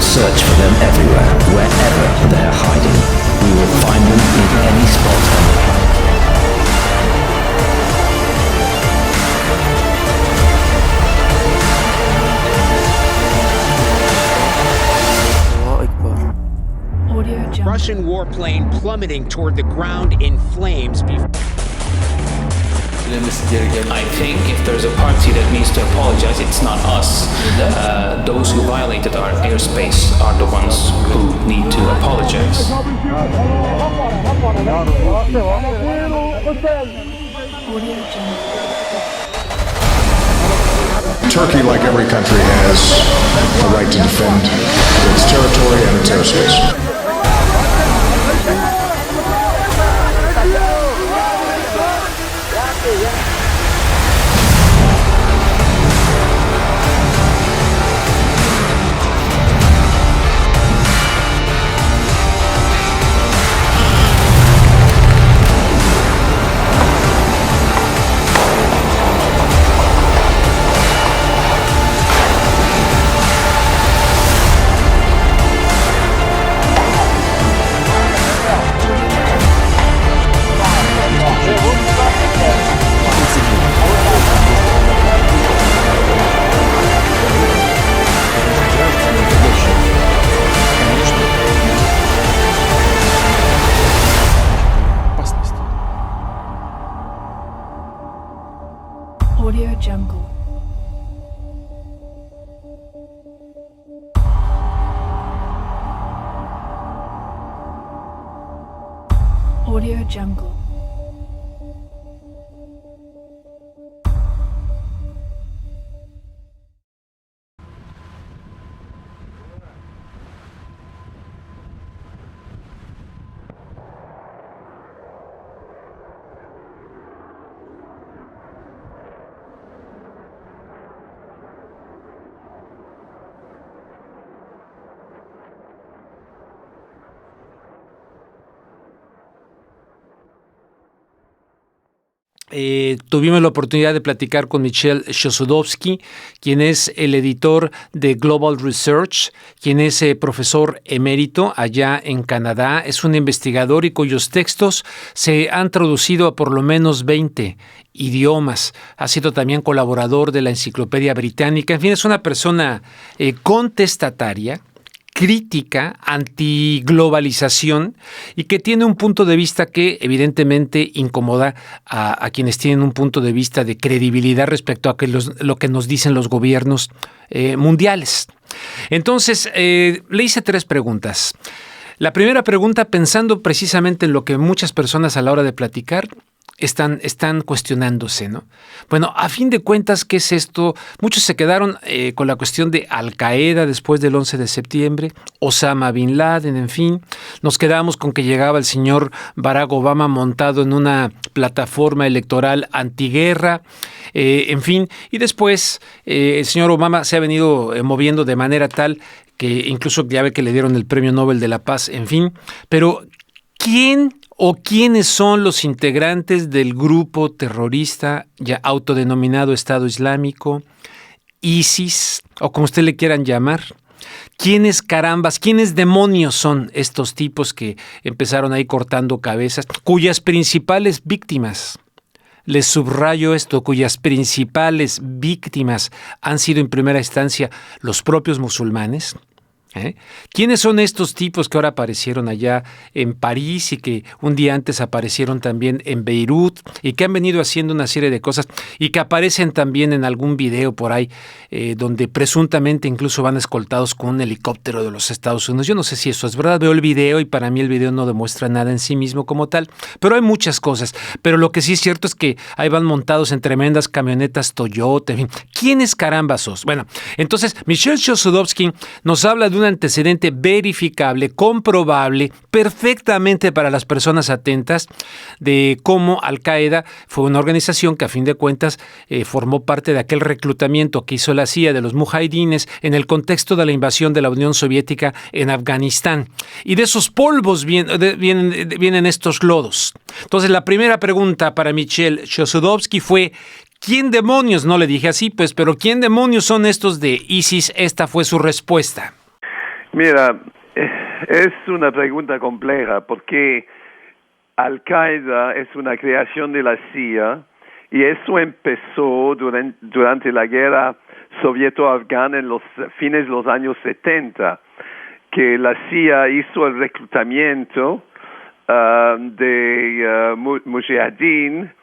search for them everywhere, wherever they are hiding. We will find them in any spot on the planet. Russian warplane plummeting toward the ground in flames. I think if there's a party that needs to apologize, it's not us. Those who violated our airspace are the ones who need to apologize. Turkey, like every country, has the right to defend its territory and its airspace. Audio Jungle. Audio Jungle. Tuvimos la oportunidad de platicar con Michel Chossudovsky, quien es el editor de Global Research, quien es profesor emérito allá en Canadá. Es un investigador y cuyos textos se han traducido a por lo menos 20 idiomas. Ha sido también colaborador de la Enciclopedia Británica. En fin, es una persona contestataria, crítica, antiglobalización y que tiene un punto de vista que evidentemente incomoda a quienes tienen un punto de vista de credibilidad respecto a lo que nos dicen los gobiernos mundiales. Entonces, le hice 3 preguntas. La primera pregunta, pensando precisamente en lo que muchas personas a la hora de platicar están cuestionándose, ¿no? Bueno, a fin de cuentas, ¿qué es esto? Muchos se quedaron con la cuestión de Al-Qaeda después del 11 de septiembre, Osama Bin Laden, en fin. Nos quedamos con que llegaba el señor Barack Obama montado en una plataforma electoral antiguerra, en fin. Y después el señor Obama se ha venido moviendo de manera tal que incluso ya ve que le dieron el Premio Nobel de la Paz, en fin. Pero, ¿quién o quiénes son los integrantes del grupo terrorista ya autodenominado Estado Islámico, ISIS, o como usted le quieran llamar? ¿Quiénes carambas, quiénes demonios son estos tipos que empezaron ahí cortando cabezas, cuyas principales víctimas, les subrayo esto, cuyas principales víctimas han sido en primera instancia los propios musulmanes? ¿Quiénes son estos tipos que ahora aparecieron allá en París y que un día antes aparecieron también en Beirut y que han venido haciendo una serie de cosas y que aparecen también en algún video por ahí donde presuntamente incluso van escoltados con un helicóptero de los Estados Unidos? Yo no sé si eso es verdad, veo el video y para mí el video no demuestra nada en sí mismo como tal, pero hay muchas cosas. Pero lo que sí es cierto es que ahí van montados en tremendas camionetas Toyota, en fin. ¿Quiénes carambas sos? Bueno, entonces Michel Chossudovsky nos habla de un antecedente verificable, comprobable, perfectamente para las personas atentas, de cómo Al-Qaeda fue una organización que a fin de cuentas formó parte de aquel reclutamiento que hizo la CIA de los mujahidines en el contexto de la invasión de la Unión Soviética en Afganistán. Y de esos polvos vienen estos lodos. Entonces la primera pregunta para Michel Chossudovsky fue: ¿quién demonios? No le dije así, pues, pero ¿quién demonios son estos de ISIS? Esta fue su respuesta. Mira, es una pregunta compleja porque Al-Qaeda es una creación de la CIA y eso empezó durante la guerra soviéto-afgana en los fines de los años 70, que la CIA hizo el reclutamiento de mujahideen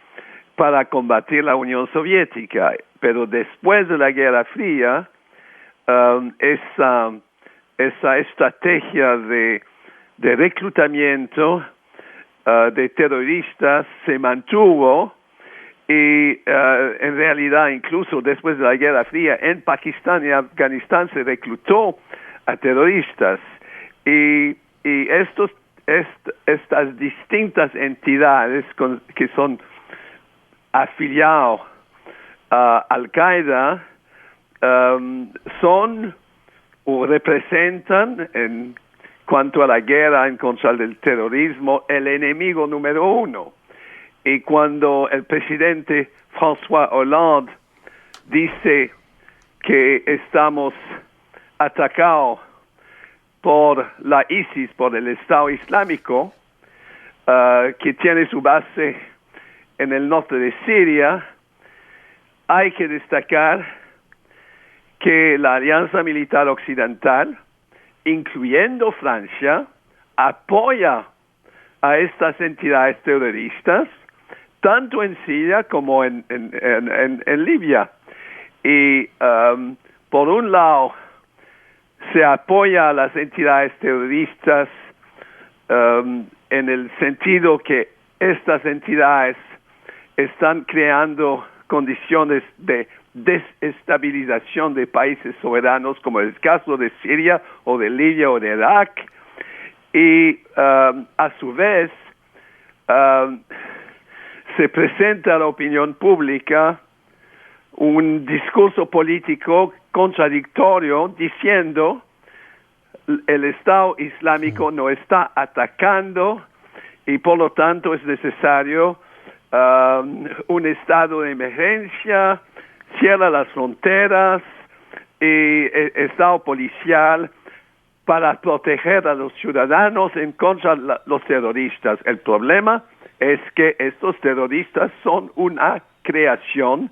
para combatir la Unión Soviética. Pero después de la Guerra Fría, esa estrategia de reclutamiento de terroristas se mantuvo y en realidad incluso después de la Guerra Fría en Pakistán y Afganistán se reclutó a terroristas y estas distintas entidades que son afiliados a Al-Qaeda son o representan en cuanto a la guerra en contra del terrorismo el enemigo número uno. Y cuando el presidente François Hollande dice que estamos atacados por la ISIS, por el Estado Islámico, que tiene su base en el norte de Siria, hay que destacar que la Alianza Militar Occidental, incluyendo Francia, apoya a estas entidades terroristas, tanto en Siria como en Libia. Y por un lado, se apoya a las entidades terroristas en el sentido que estas entidades están creando condiciones de desestabilización de países soberanos, como el caso de Siria o de Libia o de Irak, y a su vez se presenta a la opinión pública un discurso político contradictorio diciendo el Estado Islámico no está atacando y por lo tanto es necesario un estado de emergencia, cierra las fronteras y estado policial para proteger a los ciudadanos en contra de los terroristas. El problema es que estos terroristas son una creación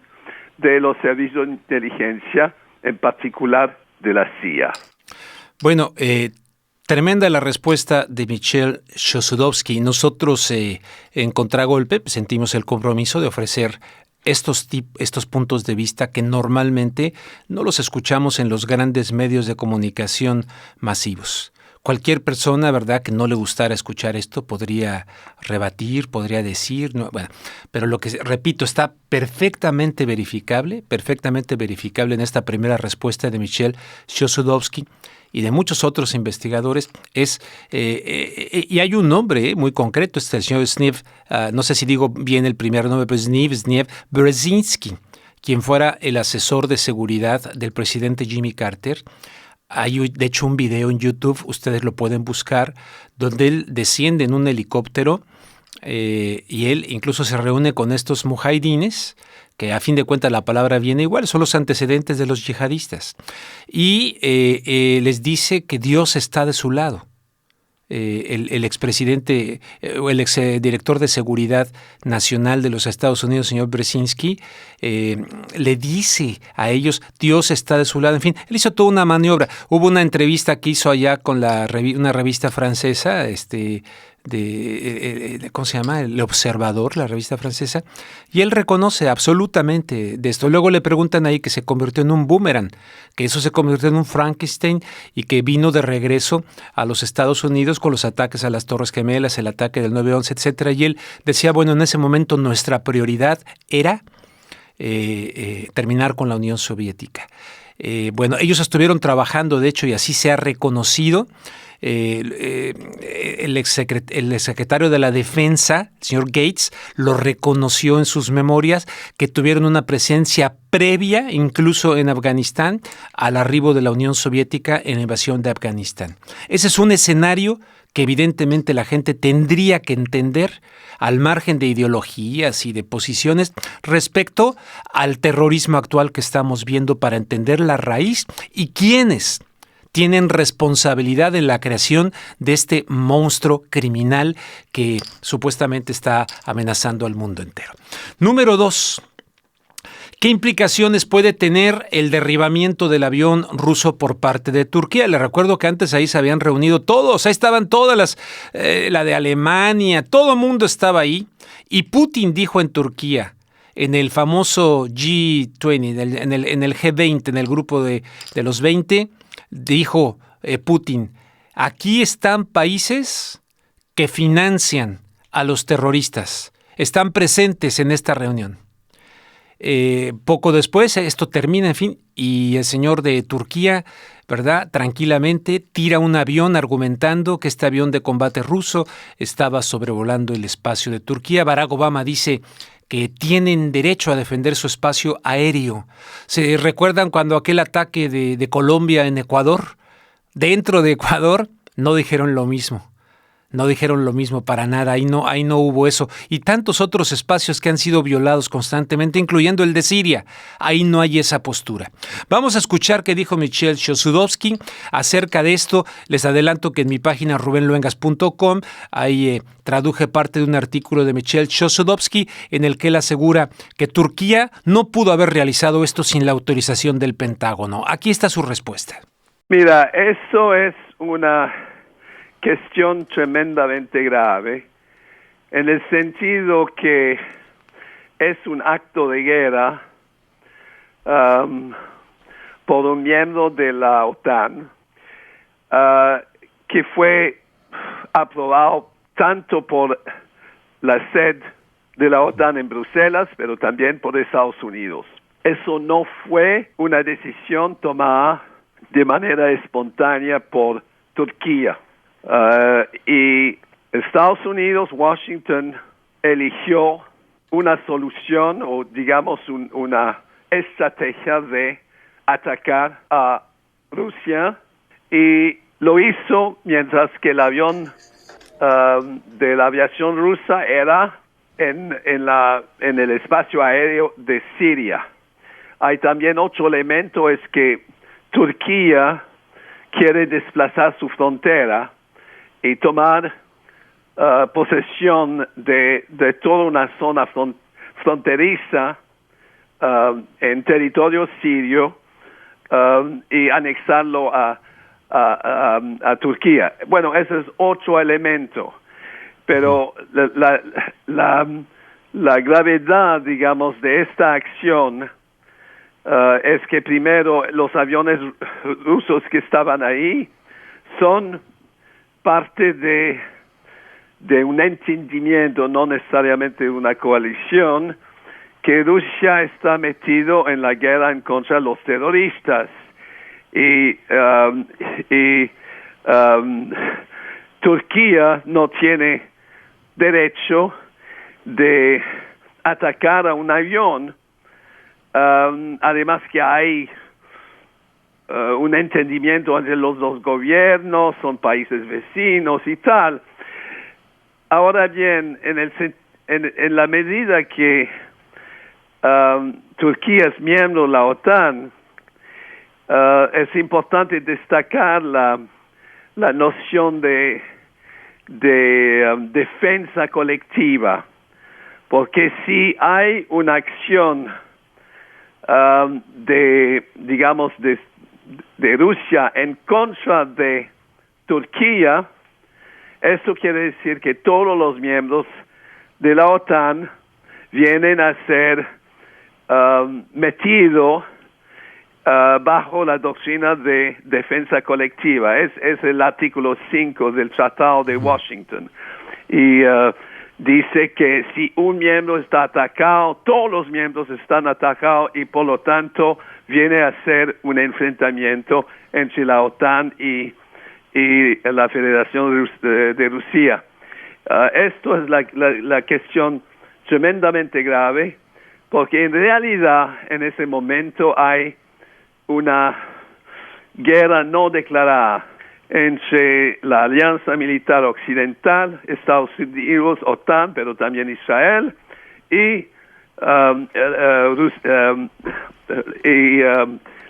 de los servicios de inteligencia, en particular de la CIA. Bueno, tremenda la respuesta de Michel Chossudovsky. Nosotros en Contragolpe sentimos el compromiso de ofrecer estos puntos de vista que normalmente no los escuchamos en los grandes medios de comunicación masivos. Cualquier persona, ¿verdad?, que no le gustara escuchar esto podría rebatir, podría decir, no, bueno, pero lo que, repito, está perfectamente verificable en esta primera respuesta de Michel Chossudovsky y de muchos otros investigadores, y hay un nombre muy concreto, el señor Zbigniew, no sé si digo bien el primer nombre, pero Zbigniew Brzezinski, quien fuera el asesor de seguridad del presidente Jimmy Carter. Hay, de hecho, un video en YouTube, ustedes lo pueden buscar, donde él desciende en un helicóptero y él incluso se reúne con estos mujahidines, que a fin de cuentas la palabra viene igual, son los antecedentes de los yihadistas, y les dice que Dios está de su lado. El expresidente o el exdirector de Seguridad Nacional de los Estados Unidos, señor Brzezinski, le dice a ellos, Dios está de su lado. En fin, él hizo toda una maniobra. Hubo una entrevista que hizo allá con una revista francesa, ¿cómo se llama? El Observador, la revista francesa, y él reconoce absolutamente de esto. Luego le preguntan ahí que se convirtió en un boomerang, que eso se convirtió en un Frankenstein y que vino de regreso a los Estados Unidos con los ataques a las Torres Gemelas, el ataque del 9/11, etcétera. Y él decía, bueno, en ese momento nuestra prioridad era terminar con la Unión Soviética. Bueno, ellos estuvieron trabajando, de hecho, y así se ha reconocido. El exsecretario de la Defensa, el señor Gates, lo reconoció en sus memorias, que tuvieron una presencia previa, incluso en Afganistán, al arribo de la Unión Soviética en la invasión de Afganistán. Ese es un escenario que evidentemente la gente tendría que entender al margen de ideologías y de posiciones respecto al terrorismo actual que estamos viendo, para entender la raíz y quiénes tienen responsabilidad en la creación de este monstruo criminal que supuestamente está amenazando al mundo entero. Número 2. ¿Qué implicaciones puede tener el derribamiento del avión ruso por parte de Turquía? Les recuerdo que antes ahí se habían reunido todos, ahí estaban todas la de Alemania, todo el mundo estaba ahí. Y Putin dijo en Turquía, en el famoso G20, en el G20, en el grupo de los 20, dijo Putin, aquí están países que financian a los terroristas, están presentes en esta reunión. Poco después esto termina, en fin, y el señor de Turquía, ¿verdad?, tranquilamente tira un avión argumentando que este avión de combate ruso estaba sobrevolando el espacio de Turquía. Barack Obama dice que tienen derecho a defender su espacio aéreo. ¿Se recuerdan cuando aquel ataque de Colombia en Ecuador? Dentro de Ecuador no dijeron lo mismo. No dijeron lo mismo para nada, ahí no hubo eso. Y tantos otros espacios que han sido violados constantemente, incluyendo el de Siria. Ahí no hay esa postura. Vamos a escuchar qué dijo Michel Chossudovsky acerca de esto. Les adelanto que en mi página rubenluengas.com ahí traduje parte de un artículo de Michel Chossudovsky en el que él asegura que Turquía no pudo haber realizado esto sin la autorización del Pentágono. Aquí está su respuesta. Mira, eso es una cuestión tremendamente grave, en el sentido que es un acto de guerra por un miembro de la OTAN que fue aprobado tanto por la sede de la OTAN en Bruselas, pero también por Estados Unidos. Eso no fue una decisión tomada de manera espontánea por Turquía. Y Estados Unidos, Washington, eligió una solución o digamos una estrategia de atacar a Rusia y lo hizo mientras que el avión de la aviación rusa era en el espacio aéreo de Siria. Hay también otro elemento, es que Turquía quiere desplazar su frontera y tomar posesión de toda una zona fronteriza en territorio sirio y anexarlo a Turquía. Bueno, ese es otro elemento, pero la gravedad, digamos, de esta acción es que primero los aviones rusos que estaban ahí son parte de un entendimiento, no necesariamente una coalición, que Rusia está metido en la guerra en contra de los terroristas. Y Turquía no tiene derecho de atacar a un avión, además que hay un entendimiento entre los dos gobiernos, son países vecinos y tal. Ahora bien, en la medida que Turquía es miembro de la OTAN, es importante destacar la noción de defensa colectiva, porque si hay una acción de Rusia en contra de Turquía, esto quiere decir que todos los miembros de la OTAN vienen a ser metidos bajo la doctrina de defensa colectiva. Es el artículo 5 del Tratado de Washington. Y dice que si un miembro está atacado, todos los miembros están atacados y por lo tanto viene a ser un enfrentamiento entre la OTAN y la Federación de Rusia. Esto es la cuestión tremendamente grave, porque en realidad en ese momento hay una guerra no declarada entre la Alianza Militar Occidental, Estados Unidos, OTAN, pero también Israel, y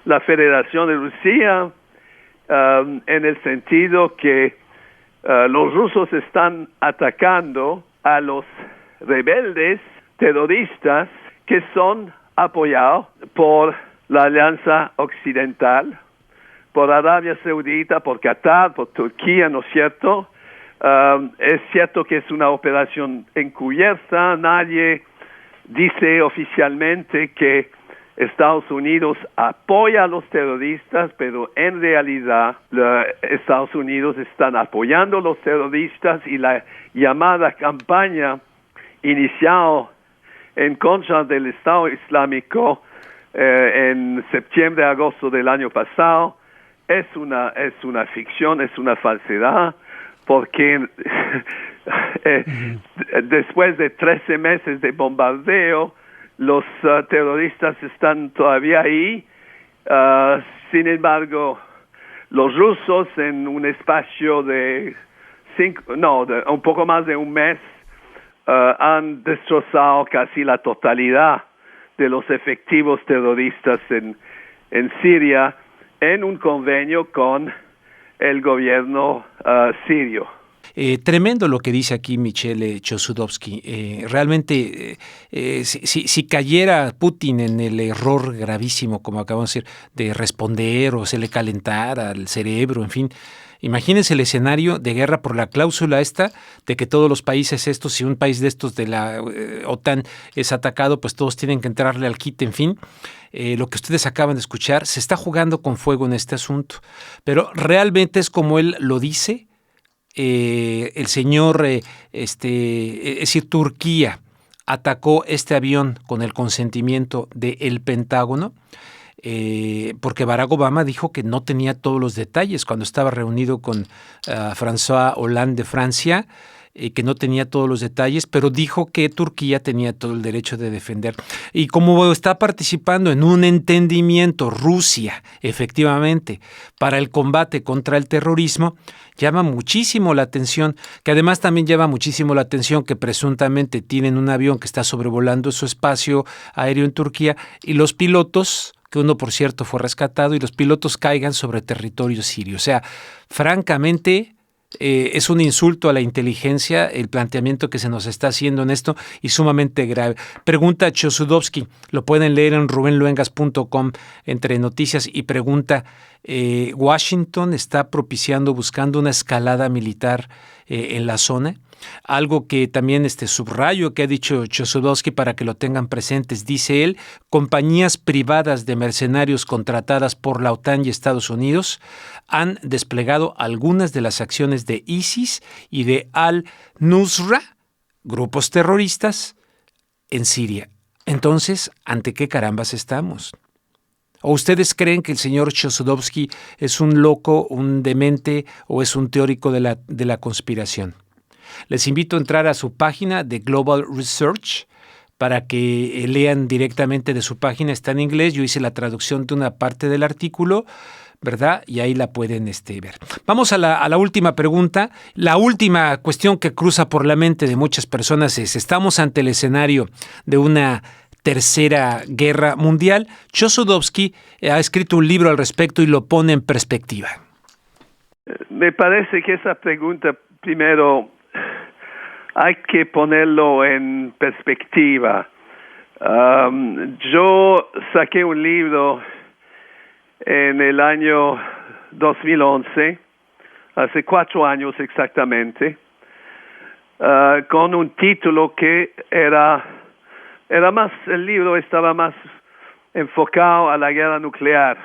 la Federación de Rusia, en el sentido que los rusos están atacando a los rebeldes terroristas que son apoyados por la Alianza Occidental, por Arabia Saudita, por Qatar, por Turquía, ¿no es cierto? Es cierto que es una operación encubierta, nadie dice oficialmente que Estados Unidos apoya a los terroristas, pero en realidad Estados Unidos están apoyando a los terroristas y la llamada campaña iniciada en contra del Estado Islámico en septiembre-agosto del año pasado es una ficción, es una falsedad, porque después de 13 meses de bombardeo, los terroristas están todavía ahí. Sin embargo, los rusos en un espacio de un poco más de un mes han destrozado casi la totalidad de los efectivos terroristas en Siria en un convenio con el gobierno sirio. Tremendo lo que dice aquí Michel Chossudovsky. Realmente, si cayera Putin en el error gravísimo, como acabamos de decir, de responder o se le calentara el cerebro, en fin, imagínense el escenario de guerra por la cláusula esta de que todos los países estos, si un país de estos de la OTAN es atacado, pues todos tienen que entrarle al quite, en fin. Lo que ustedes acaban de escuchar, se está jugando con fuego en este asunto, pero realmente es como él lo dice. El señor, es decir, Turquía atacó este avión con el consentimiento del Pentágono, porque Barack Obama dijo que no tenía todos los detalles cuando estaba reunido con François Hollande de Francia, que no tenía todos los detalles, pero dijo que Turquía tenía todo el derecho de defender. Y como está participando en un entendimiento Rusia, efectivamente, para el combate contra el terrorismo, llama muchísimo la atención, que además también llama muchísimo la atención que presuntamente tienen un avión que está sobrevolando su espacio aéreo en Turquía y los pilotos, que uno por cierto fue rescatado, y los pilotos caigan sobre territorio sirio. O sea, francamente, es un insulto a la inteligencia el planteamiento que se nos está haciendo en esto y sumamente grave. Pregunta Chossudovsky, lo pueden leer en rubenluengas.com entre noticias, y pregunta, ¿Washington está buscando una escalada militar en la zona? Algo que también subrayo que ha dicho Chossudovsky para que lo tengan presentes. Dice él, compañías privadas de mercenarios contratadas por la OTAN y Estados Unidos han desplegado algunas de las acciones de ISIS y de Al-Nusra, grupos terroristas, en Siria. Entonces, ¿ante qué carambas estamos? ¿O ustedes creen que el señor Chossudovsky es un loco, un demente o es un teórico de la conspiración? Les invito a entrar a su página de Global Research para que lean directamente de su página. Está en inglés, yo hice la traducción de una parte del artículo, ¿verdad? Y ahí la pueden ver. Vamos a la última pregunta. La última cuestión que cruza por la mente de muchas personas es, ¿estamos ante el escenario de una tercera guerra mundial? Chossudovsky ha escrito un libro al respecto y lo pone en perspectiva. Me parece que esa pregunta, primero, hay que ponerlo en perspectiva. Yo saqué un libro en el año 2011, hace 4 años exactamente, con un título que era más, el libro estaba más enfocado a la guerra nuclear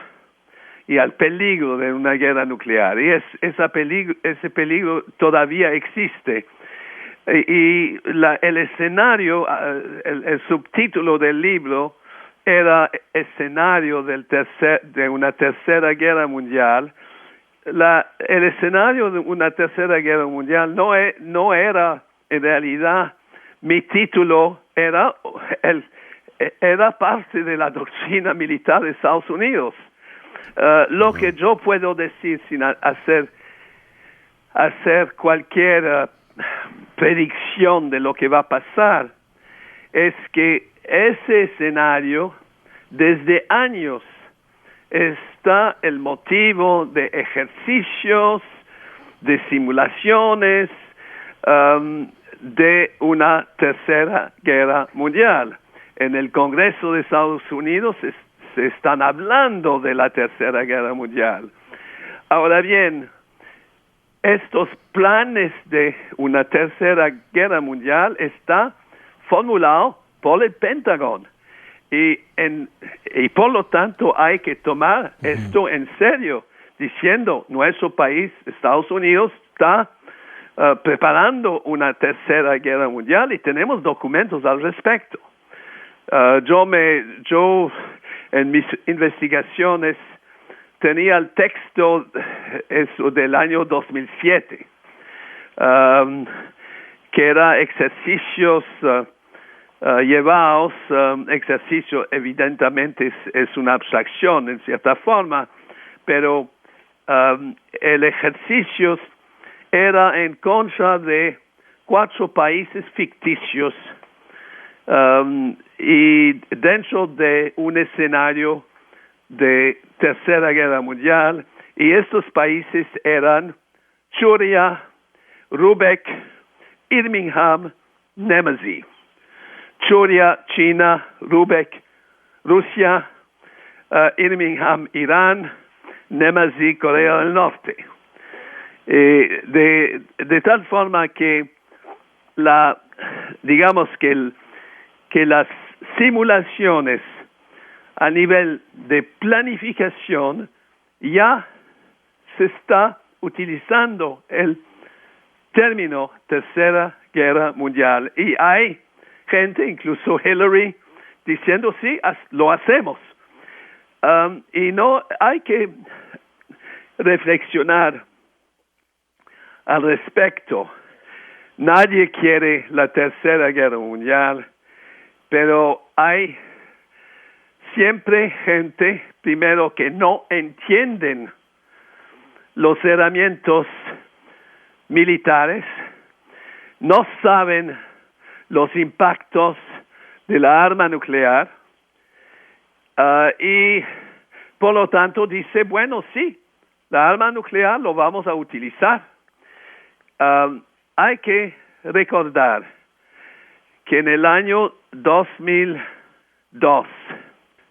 y al peligro de una guerra nuclear. Y ese peligro todavía existe. Y el escenario, el subtítulo del libro era escenario de una tercera guerra mundial. El escenario de una tercera guerra mundial no era en realidad mi título, era parte de la doctrina militar de Estados Unidos. Lo que yo puedo decir sin hacer cualquier predicción de lo que va a pasar es que ese escenario desde años está el motivo de ejercicios, de simulaciones de una tercera guerra mundial. En el Congreso de Estados Unidos se están hablando de la tercera guerra mundial. Ahora bien, estos planes de una tercera guerra mundial está formulado por el Pentágono y por lo tanto hay que tomar esto en serio, diciendo nuestro país, Estados Unidos, está preparando una tercera guerra mundial y tenemos documentos al respecto. Yo en mis investigaciones tenía el texto del año 2007, que era ejercicios llevados, ejercicio evidentemente es una abstracción en cierta forma, pero el ejercicio era en contra de 4 países ficticios y dentro de un escenario de Tercera Guerra Mundial, y estos países eran Churia, Rubek, Birmingham, Nemesi. Churia, China, Rubek, Rusia, Birmingham, Irán, Nemesi, Corea del Norte. De tal forma que digamos que las simulaciones a nivel de planificación ya se está utilizando el término Tercera Guerra Mundial y hay gente, incluso Hillary, diciendo sí, lo hacemos. Y no hay que reflexionar al respecto. Nadie quiere la Tercera Guerra Mundial, pero hay siempre gente, primero, que no entienden los herramientas militares, no saben los impactos de la arma nuclear y por lo tanto dice, bueno, sí, la arma nuclear lo vamos a utilizar. Hay que recordar que en el año 2002,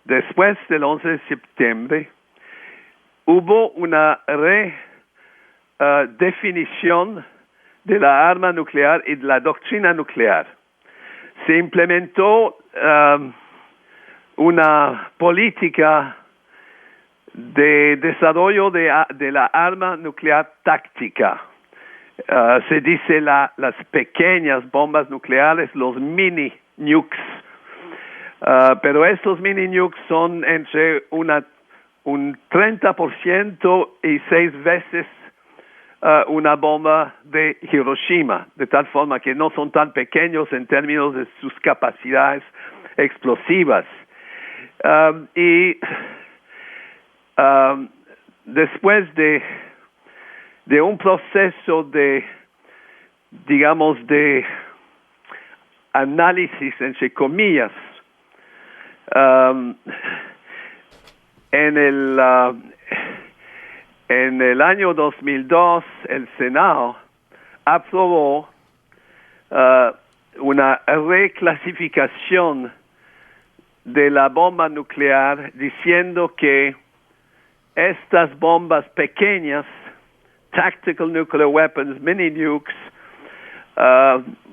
después del 11 de septiembre, hubo una redefinición de la arma nuclear y de la doctrina nuclear. Se implementó una política de desarrollo de la arma nuclear táctica. Se dice las pequeñas bombas nucleares, los mini nukes. Pero estos mini nukes son entre un 30% y 6 veces una bomba de Hiroshima, de tal forma que no son tan pequeños en términos de sus capacidades explosivas. Después de un proceso de análisis, entre comillas, en el año 2002, el Senado aprobó una reclasificación de la bomba nuclear, diciendo que estas bombas pequeñas, tactical nuclear weapons, mini nukes,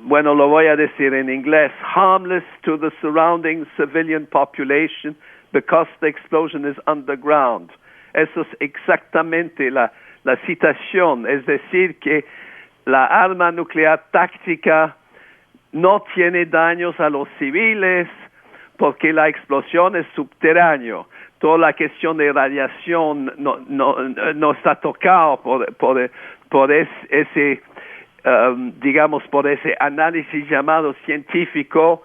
bueno, lo voy a decir en inglés, harmless to the surrounding civilian population because the explosion is underground. Eso es exactamente la citación, es decir, que la arma nuclear táctica no tiene daños a los civiles porque la explosión es subterránea. Toda la cuestión de radiación no está tocado por ese por ese análisis llamado científico,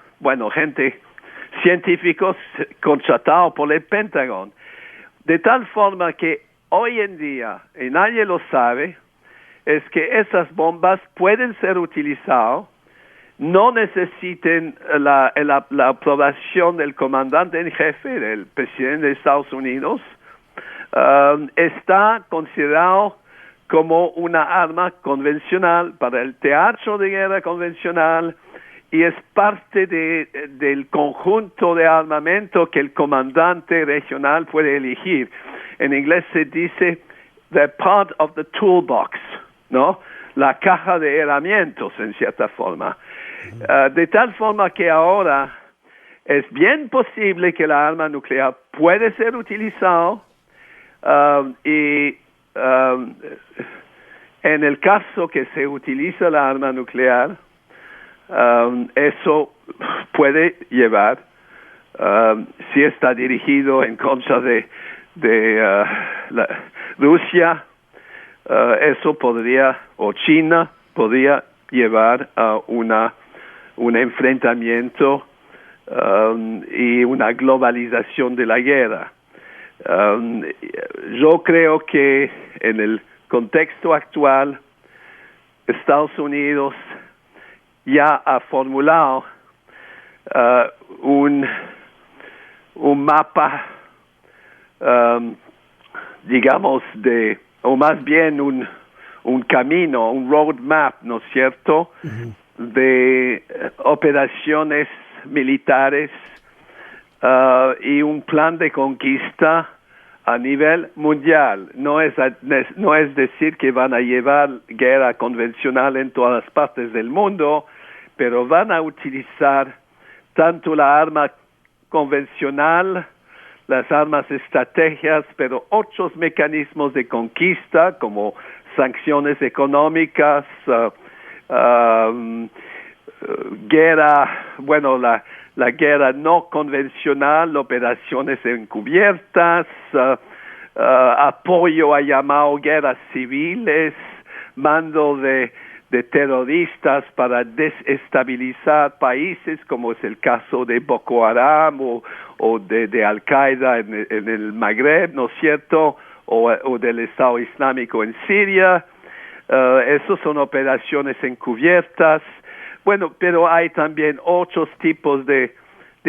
científicos contratados por el Pentágono. De tal forma que hoy en día, y nadie lo sabe, es que esas bombas pueden ser utilizadas, no necesiten la aprobación del comandante en jefe, del presidente de Estados Unidos, está considerado como una arma convencional para el teatro de guerra convencional y es parte del conjunto de armamento que el comandante regional puede elegir. En inglés se dice the part of the toolbox, ¿no? La caja de herramientas, en cierta forma. De tal forma que ahora es bien posible que la arma nuclear puede ser utilizada en el caso que se utiliza la arma nuclear, eso puede llevar, si está dirigido en contra de Rusia, eso podría, o China, podría llevar a un enfrentamiento y una globalización de la guerra. Yo creo que en el contexto actual, Estados Unidos ya ha formulado un mapa, digamos, o más bien un camino, un roadmap, ¿no es cierto?, de operaciones militares y un plan de conquista a nivel mundial. No es decir que van a llevar guerra convencional en todas las partes del mundo, pero van a utilizar tanto la arma convencional, las armas estrategias, pero otros mecanismos de conquista como sanciones económicas, guerra, bueno, la guerra no convencional, operaciones encubiertas, apoyo a llamado guerras civiles, mando de terroristas para desestabilizar países, como es el caso de Boko Haram o de Al-Qaeda en el Magreb, ¿no es cierto?, o del Estado Islámico en Siria. Esos son operaciones encubiertas. Bueno, pero hay también otros tipos de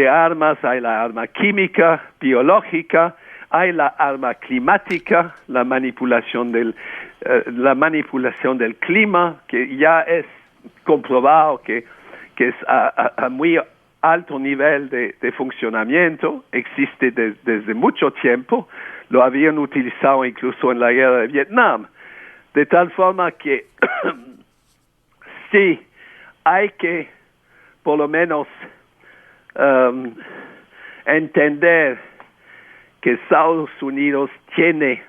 armas. Hay la arma química, biológica, hay la arma climática, la manipulación del clima, que ya es comprobado que es a muy alto nivel de funcionamiento, existe desde mucho tiempo, lo habían utilizado incluso en la guerra de Vietnam, de tal forma que sí, hay que por lo menos entender que Estados Unidos tiene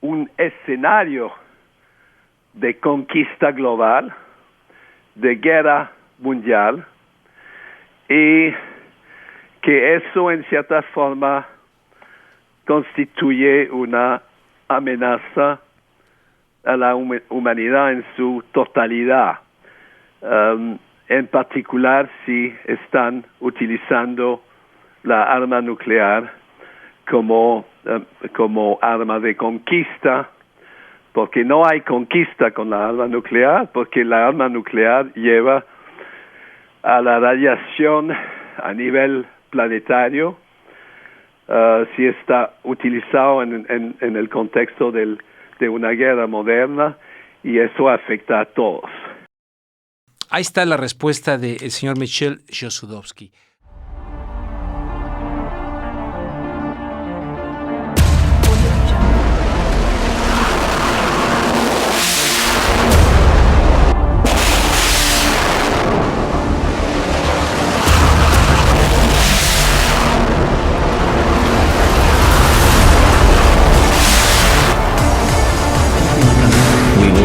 un escenario de conquista global, de guerra mundial, y que eso en cierta forma constituye una amenaza a la humanidad en su totalidad. En particular si están utilizando la arma nuclear como arma de conquista, porque no hay conquista con la arma nuclear, porque la arma nuclear lleva a la radiación a nivel planetario, si está utilizado en el contexto de una guerra moderna, y eso afecta a todos. Ahí está la respuesta del señor Michel Chossudovsky.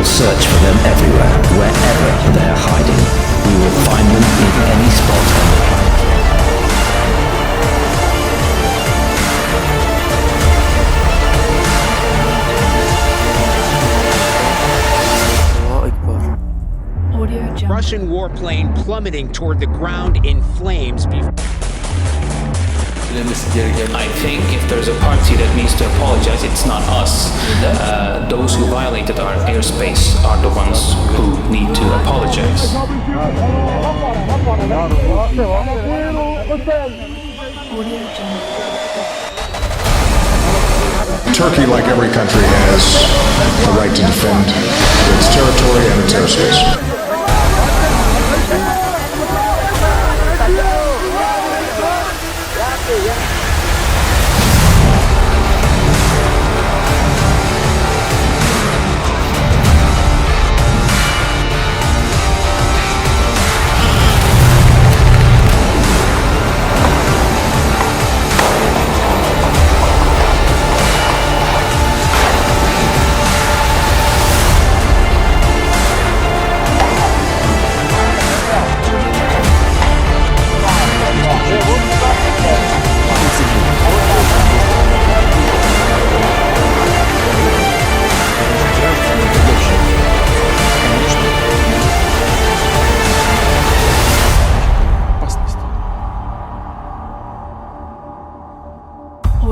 Search for them everywhere, wherever they are hiding. We will find them in any spot on the Audio Jungle. Russian warplane plummeting toward the ground in flames before. I think if there's a party that needs to apologize, it's not us. Those who violated our airspace are the ones who need to apologize. Audio Jungle. Turkey, like every country, has a right to defend its territory and its airspace.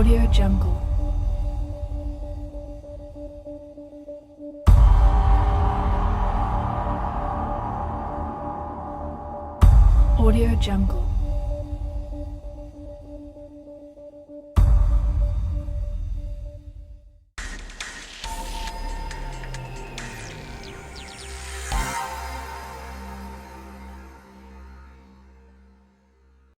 Audio Jungle. Audio Jungle.